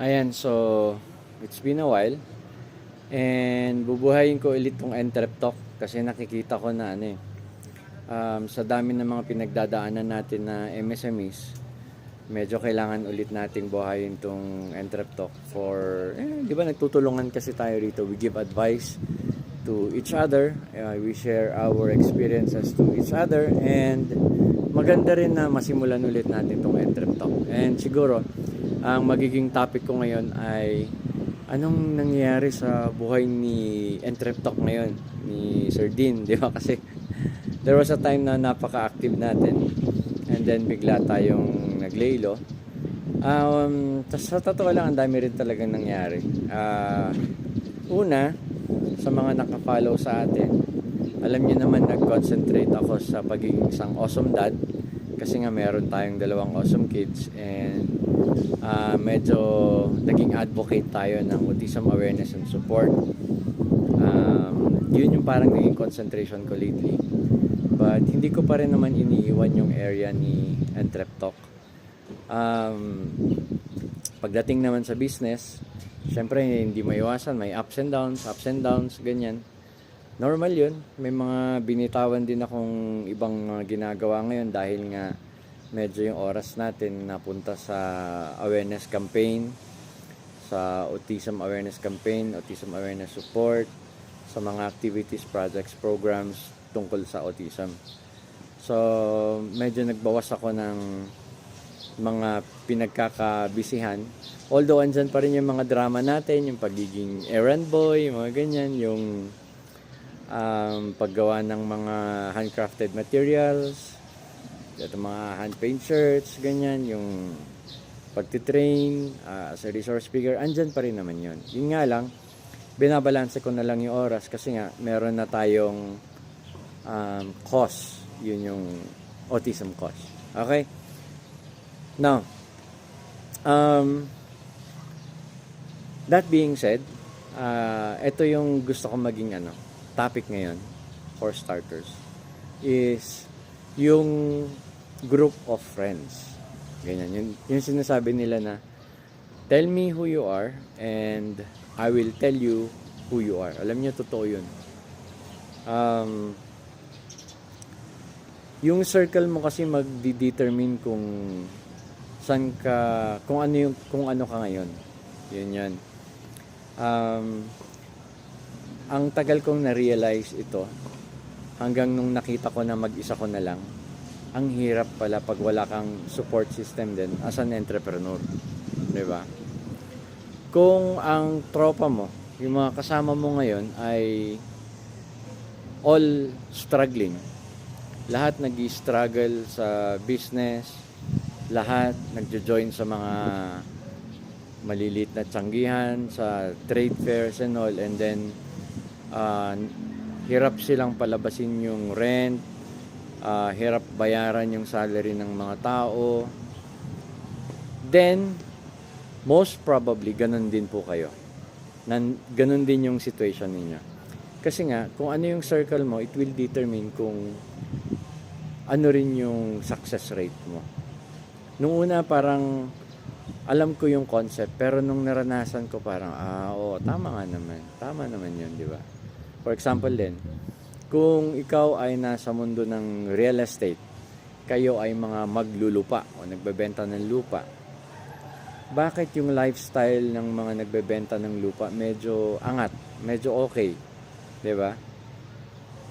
Ayan, so it's been a while and bubuhayin ko ulit tong Entrep Talk kasi nakikita ko na sa dami ng mga pinagdadaanan natin na MSMEs, medyo kailangan ulit nating buhayin tong Entrep Talk di ba nagtutulungan kasi tayo rito, we give advice to each other, we share our experiences to each other, and maganda rin na masimulan ulit natin tong Entrep Talk. And siguro ang magiging topic ko ngayon ay anong nangyayari sa buhay ni Entrep Talk ngayon ni Sir Dean, di ba? Kasi there was a time na napaka-active natin and then bigla tayong naglaylo. Sa totoo lang, ang dami rin talagang nangyari. Una, sa mga nakafollow sa atin, alam niyo naman nag-concentrate ako sa pagiging isang awesome dad kasi nga meron tayong dalawang awesome kids, and medyo naging advocate tayo ng autism awareness and support. Yun yung parang naging concentration ko lately, but hindi ko pa rin naman iniiwan yung area ni Entrep Talk. Pagdating naman sa business, syempre hindi maiwasan, may ups and downs, ganyan. Normal yun. May mga binitawan din akong ibang ginagawa ngayon dahil nga medyo yung oras natin napunta sa awareness campaign, sa autism awareness campaign, autism awareness support, sa mga activities, projects, programs tungkol sa autism. So, medyo nagbawas ako ng mga pinagkakabisihan. Although, andyan pa rin yung mga drama natin, yung pagiging errand boy, yung mga ganyan, yung paggawa ng mga handcrafted materials, at mga hand paint shirts, ganyan, yung pagtitrain as a resource speaker, andyan pa rin naman yun. Yun nga lang, binabalanse ko na lang yung oras kasi nga meron na tayong cause, yun yung autism cause. Okay? Now, that being said, ito yung gusto ko maging topic ngayon for starters is yung group of friends. Ganyan. Yung sinasabi nila na tell me who you are and I will tell you who you are. Alam niyo, totoo yun. Yung circle mo kasi magdi-determine kung saan ka, kung ano ka ngayon. Yun. Ang tagal kong na-realize ito hanggang nung nakita ko na mag-isa ko na lang. Ang hirap pala pag wala kang support system din as an entrepreneur. Diba? Kung ang tropa mo, yung mga kasama mo ngayon ay all struggling. Lahat nag-struggle sa business, lahat nagjo-join sa mga maliliit na tiyanggihan, sa trade fairs and all, and then hirap silang palabasin yung rent, hirap bayaran yung salary ng mga tao. Then, most probably, ganun din po kayo. Ganun din yung situation ninyo. Kasi nga, kung ano yung circle mo, it will determine kung ano rin yung success rate mo. Nung una, parang alam ko yung concept, pero nung naranasan ko parang, tama naman yun, di ba? For example din, kung ikaw ay nasa mundo ng real estate, kayo ay mga maglulupa o nagbebenta ng lupa, bakit yung lifestyle ng mga nagbebenta ng lupa medyo angat, medyo okay, di ba?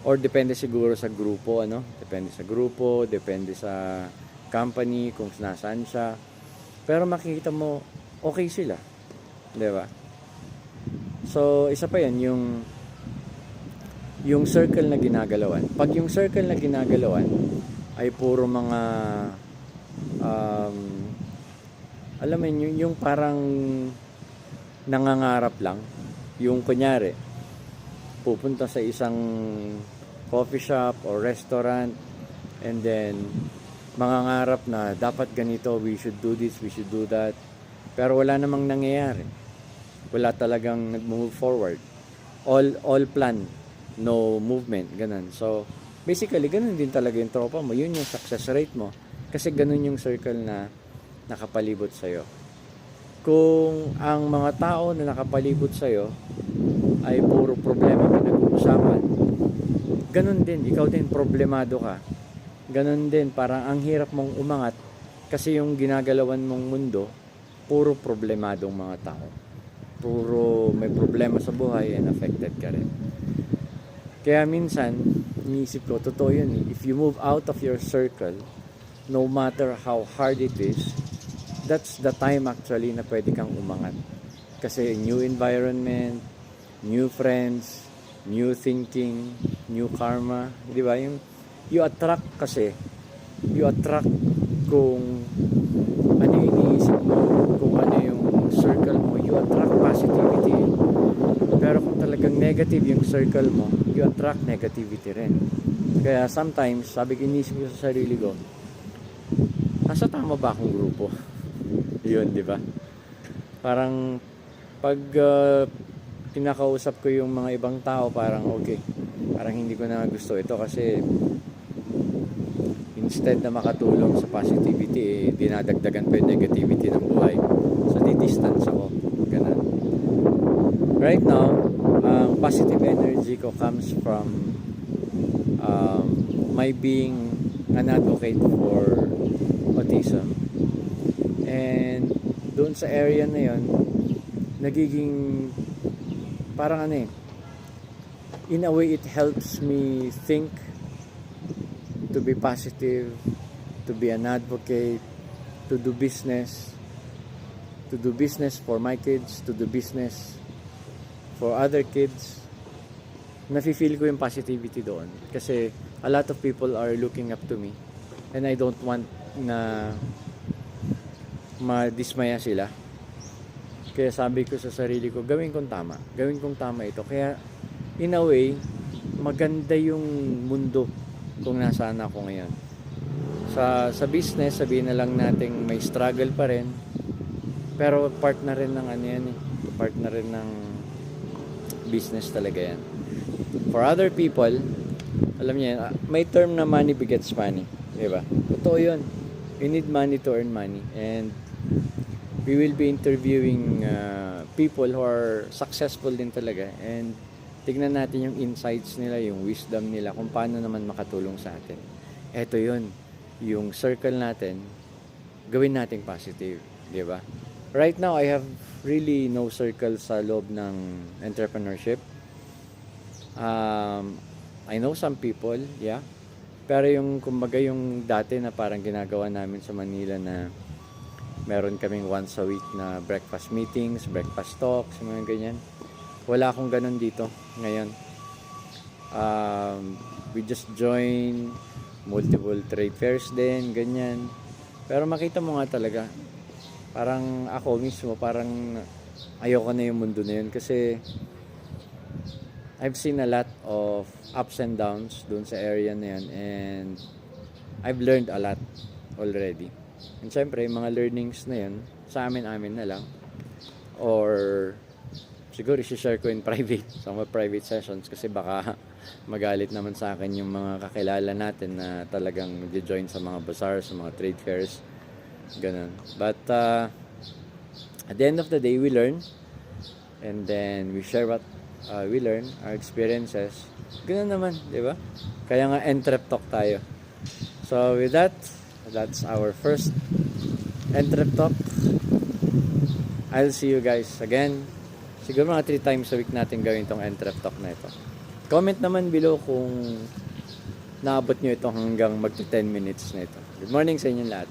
Or depende siguro sa grupo, depende sa company, kung nasaan siya. Pero makikita mo, okay sila, di ba? So, isa pa yan, yung circle na ginagalawan. Pag yung circle na ginagalawan ay puro mga alam mo yung parang nangangarap lang, yung kunyari pupunta sa isang coffee shop or restaurant and then mangangarap na dapat ganito, we should do this, we should do that, pero wala namang nangyayari, wala talagang nag-move forward, all plan, no movement, ganun. So, basically, ganun din talaga yung tropa mo. Yun yung success rate mo. Kasi ganun yung circle na nakapalibot sa'yo. Kung ang mga tao na nakapalibot sa'yo ay puro problema pinag-uusapan, ganun din, ikaw din problemado ka. Ganun din, parang ang hirap mong umangat kasi yung ginagalawan mong mundo, puro problemadong mga tao. Puro may problema sa buhay and affected ka rin. Kaya minsan, iniisip ko, totoo yun eh. If you move out of your circle, no matter how hard it is, that's the time actually na pwede kang umangat. Kasi new environment, new friends, new thinking, new karma, di ba? Yung you attract kasi, you attract kung ano yung iniisip mo, kung ano yung circle mo, you attract positivity. Pero kung talagang negative yung circle mo, you attract negativity rin. Kaya sometimes, sabi ko, iniisip ko sa sarili ko, nasa tama ba akong grupo? Yun, di ba? Parang pag pinakausap ko yung mga ibang tao, parang okay, parang hindi ko na gusto ito kasi instead na makatulong sa positivity, dinadagdagan pa yung negativity ng buhay. So, di-distance ako. Ganun. Right now, positive energy ko comes from my being an advocate for autism. And doon sa area na yon, nagiging parang ano eh, in a way it helps me think, to be positive, to be an advocate, to do business for my kids, to do business for other kids. Nafe-feel ko yung positivity doon kasi a lot of people are looking up to me and I don't want na madismaya sila. Kaya sabi ko sa sarili ko, gawin kong tama ito. Kaya in a way, maganda yung mundo kung nasaan ako ngayon. Sa business, sabihin na lang natin may struggle pa rin. Pero part na rin ng ano yan eh. Part na rin ng business talaga yan. For other people, alam niya, may term na money begets money. Diba? Totoo yun. You need money to earn money. And we will be interviewing people who are successful din talaga. And tignan natin yung insights nila, yung wisdom nila, kung paano naman makatulong sa atin. Eto yun, yung circle natin, gawin nating positive, di ba? Right now, I have really no circle sa loob ng entrepreneurship. I know some people, yeah. Pero yung, kumbaga yung dati na parang ginagawa namin sa Manila na meron kaming once a week na breakfast meetings, breakfast talks, mga ganyan. Wala akong ganun dito ngayon. We just join multiple trade fairs din, ganyan. Pero makita mo nga talaga, parang ako mismo, parang ayoko na yung mundo na yun kasi I've seen a lot of ups and downs dun sa area na yun and I've learned a lot already. And syempre, mga learnings na yun, sa amin na lang. Or siguro i-share ko in private, sa mga private sessions kasi baka magalit naman sa akin yung mga kakilala natin na talagang nag-join sa mga bazaars, sa mga trade fairs, ganun. But at the end of the day, we learn and then we share what we learn, our experiences. Ganun naman, di ba? Kaya nga Entrep Talk tayo. So with that, that's our first Entrep Talk. I'll see you guys again. Siguro mga 3 times a week natin gawin tong Entrep Talk na ito. Comment naman below kung naabot nyo ito hanggang magti 10 minutes na ito. Good morning sa inyo lahat.